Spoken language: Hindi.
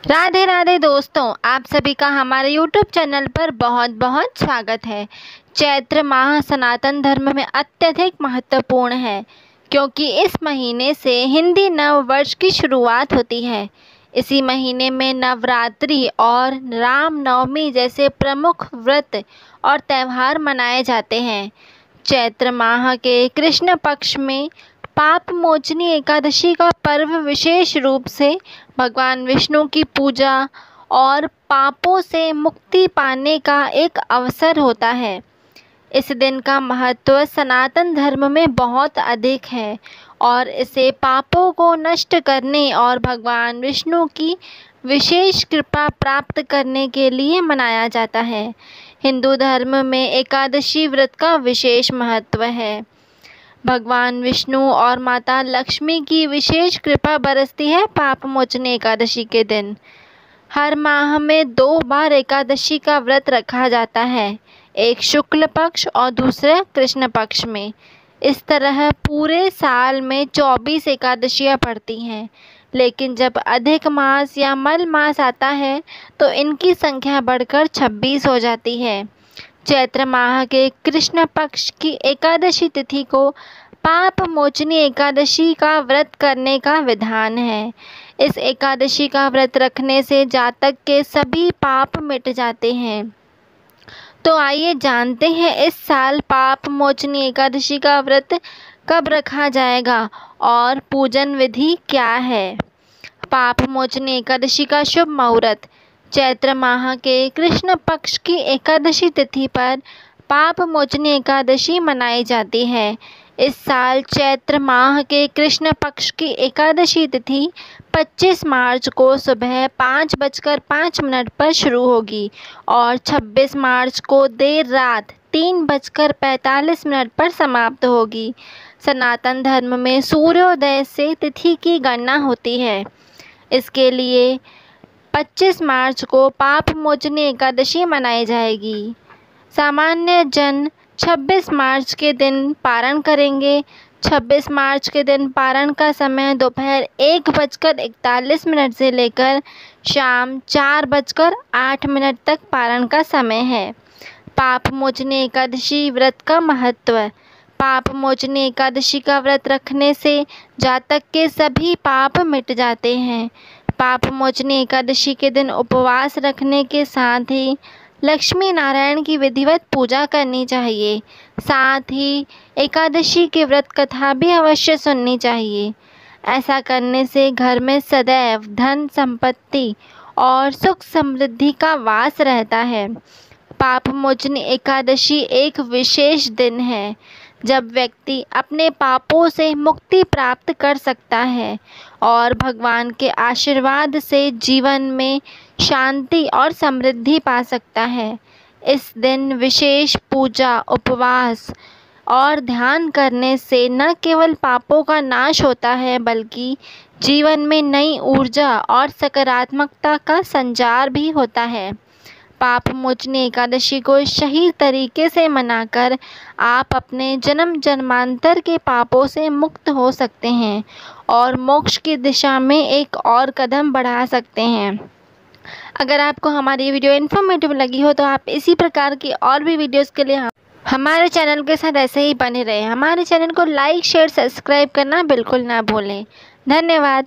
राधे राधे दोस्तों, आप सभी का हमारे YouTube चैनल पर बहुत बहुत स्वागत है। चैत्र माह सनातन धर्म में अत्यधिक महत्वपूर्ण है क्योंकि इस महीने से हिंदी नव वर्ष की शुरुआत होती है। इसी महीने में नवरात्रि और राम नवमी जैसे प्रमुख व्रत और त्यौहार मनाए जाते हैं। चैत्र माह के कृष्ण पक्ष में पाप मोचनी एकादशी का पर्व विशेष रूप से भगवान विष्णु की पूजा और पापों से मुक्ति पाने का एक अवसर होता है। इस दिन का महत्व सनातन धर्म में बहुत अधिक है और इसे पापों को नष्ट करने और भगवान विष्णु की विशेष कृपा प्राप्त करने के लिए मनाया जाता है। हिंदू धर्म में एकादशी व्रत का विशेष महत्व है। भगवान विष्णु और माता लक्ष्मी की विशेष कृपा बरसती है पाप मोचनी एकादशी के दिन। हर माह में 2 बार एकादशी का व्रत रखा जाता है, एक शुक्ल पक्ष और दूसरा कृष्ण पक्ष में। इस तरह पूरे साल में 24 एकादशियां पड़ती हैं, लेकिन जब अधिक मास या मल मास आता है तो इनकी संख्या बढ़कर 26 हो जाती है। चैत्र माह के कृष्ण पक्ष की एकादशी तिथि को पाप मोचनी एकादशी का व्रत करने का विधान है। इस एकादशी का व्रत रखने से जातक के सभी पाप मिट जाते हैं। तो आइए जानते हैं इस साल पाप मोचनी एकादशी का व्रत कब रखा जाएगा और पूजन विधि क्या है। पाप मोचनी एकादशी का शुभ मुहूर्त। चैत्र माह के कृष्ण पक्ष की एकादशी तिथि पर पाप मोचनी एकादशी मनाई जाती है। इस साल चैत्र माह के कृष्ण पक्ष की एकादशी तिथि 25 मार्च को सुबह 5:05 पर शुरू होगी और 26 मार्च को देर रात 3:45 पर समाप्त होगी। सनातन धर्म में सूर्योदय से तिथि की गणना होती है। इसके लिए 25 मार्च को पाप मोचनी एकादशी मनाई जाएगी। सामान्य जन 26 मार्च के दिन पारण करेंगे। 26 मार्च के दिन पारण का समय दोपहर 1:41 से लेकर शाम 4:08 तक पारण का समय है। पाप मोचनी एकादशी व्रत का महत्व। पाप मोचनी एकादशी का व्रत रखने से जातक के सभी पाप मिट जाते हैं। पाप मोचनी एकादशी के दिन उपवास रखने के साथ ही लक्ष्मी नारायण की विधिवत पूजा करनी चाहिए। साथ ही एकादशी की व्रत कथा भी अवश्य सुननी चाहिए। ऐसा करने से घर में सदैव धन संपत्ति और सुख समृद्धि का वास रहता है। पाप मोचनी एकादशी एक विशेष दिन है जब व्यक्ति अपने पापों से मुक्ति प्राप्त कर सकता है और भगवान के आशीर्वाद से जीवन में शांति और समृद्धि पा सकता है। इस दिन विशेष पूजा, उपवास और ध्यान करने से न केवल पापों का नाश होता है बल्कि जीवन में नई ऊर्जा और सकारात्मकता का संचार भी होता है। पाप मोचनी एकादशी को सही तरीके से मनाकर आप अपने जन्म जन्मांतर के पापों से मुक्त हो सकते हैं और मोक्ष की दिशा में एक और कदम बढ़ा सकते हैं। अगर आपको हमारी वीडियो इन्फॉर्मेटिव लगी हो तो आप इसी प्रकार की और भी वीडियोस के लिए हमारे चैनल के साथ ऐसे ही बने रहें। हमारे चैनल को लाइक, शेयर, सब्सक्राइब करना बिल्कुल ना भूलें। धन्यवाद।